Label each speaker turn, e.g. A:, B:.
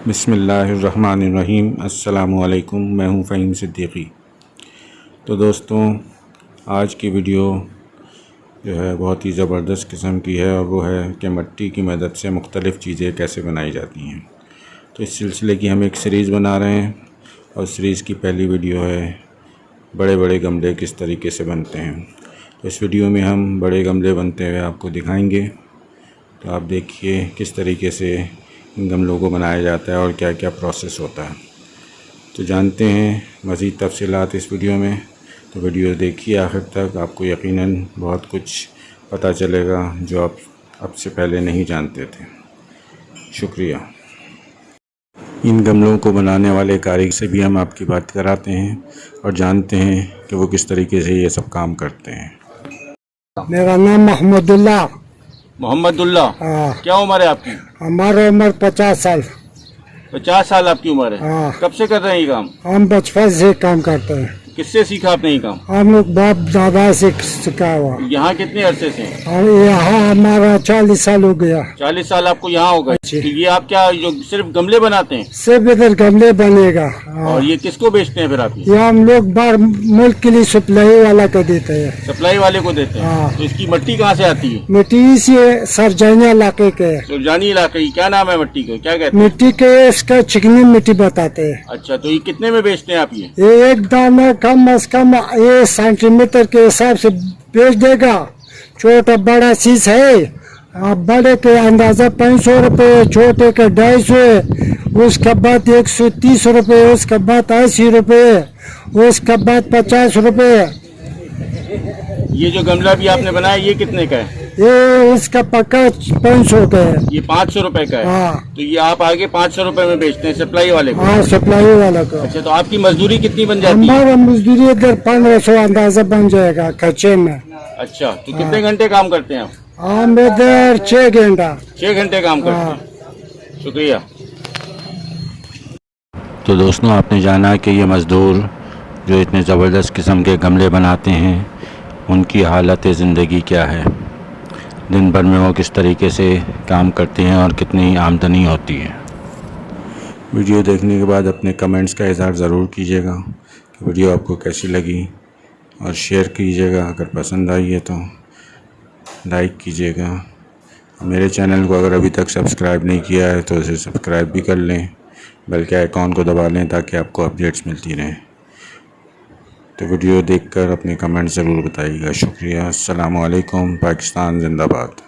A: बिस्मिल्लाहिर्रहमानिर्रहीम। अस्सलामुअलैकुम। मैं हूं फहमीसिद्दीकी। तो दोस्तों, आज की वीडियो जो है बहुत ही ज़बरदस्त किस्म की है और वो है कि मिट्टी की मदद से मुख्तलिफ़ चीज़ें कैसे बनाई जाती हैं। तो इस सिलसिले की हम एक सीरीज़ बना रहे हैं और सीरीज़ की पहली वीडियो है बड़े बड़े गमले किस तरीके से बनते हैं। तो इस वीडियो में हम बड़े गमले बनते हुए आपको दिखाएंगे। तो आप देखिए किस तरीके से इन गमलों को बनाया जाता है और क्या क्या प्रोसेस होता है। तो जानते हैं मज़ीद तफसीलात इस वीडियो में। तो वीडियो देखिए आखिर तक, आपको यकीनन बहुत कुछ पता चलेगा जो आप अब से पहले नहीं जानते थे। शुक्रिया। इन गमलों को बनाने वाले कारीगर से भी हम आपकी बात कराते हैं और जानते हैं कि वो किस तरीके से ये सब काम करते हैं।
B: मेरा नाम मोहम्मदुल्लाह।
C: क्या उम्र है आपकी?
B: हमारा उम्र 50 साल।
C: 50 साल आपकी उम्र है। कब से कर रहे हैं ये काम?
B: हम बचपन से काम करते हैं।
C: किससे सीखा आपने ये काम?
B: हम लोग बाप दादा से सीखा हुआ।
C: यहाँ कितने अरसे से?
B: यहाँ हमारा 40 साल हो गया।
C: 40 साल आपको यहाँ हो गए। तो ये आप क्या जो सिर्फ गमले बनाते हैं?
B: सिर्फ इधर गमले बनेगा।
C: और ये किसको बेचते हैं फिर आप?
B: ये हम लोग बाहर मुल्क के लिए सप्लाई वाला को देते हैं।
C: सप्लाई वाले को देते हैं। तो इसकी मिट्टी कहाँ से आती है?
B: मिट्टी से सरजानी इलाके के।
C: सरजानी इलाके की क्या नाम है मिट्टी का, क्या कहते हैं?
B: मिट्टी के इसका चिकनी मिट्टी बताते हैं।
C: अच्छा, तो ये कितने में बेचते हैं आप?
B: ये एक दाना कम अज कम ये सेंटीमीटर के हिसाब से बेच देगा। छोटा बड़ा चीज है, बड़े के अंदाजा 500 रुपये, छोटे के 250, उसके बाद 130 रुपये, उसके बाद 80 रुपये, उसके बाद 50 रुपये।
C: ये जो गमला भी आपने बनाया ये कितने का है?
B: ये इसका पक्का 500 का है।
C: ये 500 रुपए का है।
B: हाँ।
C: तो ये आप आगे 500 रुपए में बेचते हैं सप्लाई वाले को?
B: हाँ, सप्लाई वाला को।
C: अच्छा, तो आपकी मजदूरी कितनी बन जाती है?
B: हमारा मजदूरी इधर 1500 अंदाजा बन जाएगा खर्चे में।
C: अच्छा, तो कितने घंटे काम करते हैं आप?
B: हम इधर 6 घंटा।
C: 6 घंटे काम करते हैं। शुक्रिया।
A: तो दोस्तों, आपने जाना कि ये मज़दूर जो इतने ज़बरदस्त किस्म के गमले बनाते हैं उनकी हालत ज़िंदगी क्या है, दिन भर में वो किस तरीके से काम करते हैं और कितनी आमदनी होती है। वीडियो देखने के बाद अपने कमेंट्स का इज़हार ज़रूर कीजिएगा कि वीडियो आपको कैसी लगी और शेयर कीजिएगा। अगर पसंद आई है तो लाइक कीजिएगा। मेरे चैनल को अगर अभी तक सब्सक्राइब नहीं किया है तो उसे सब्सक्राइब भी कर लें, बल्कि आइकॉन को दबा लें ताकि आपको अपडेट्स मिलती रहें। तो वीडियो देखकर अपने कमेंट ज़रूर बताइएगा। शुक्रिया। अस्सलामु अलैकुम। पाकिस्तान जिंदाबाद।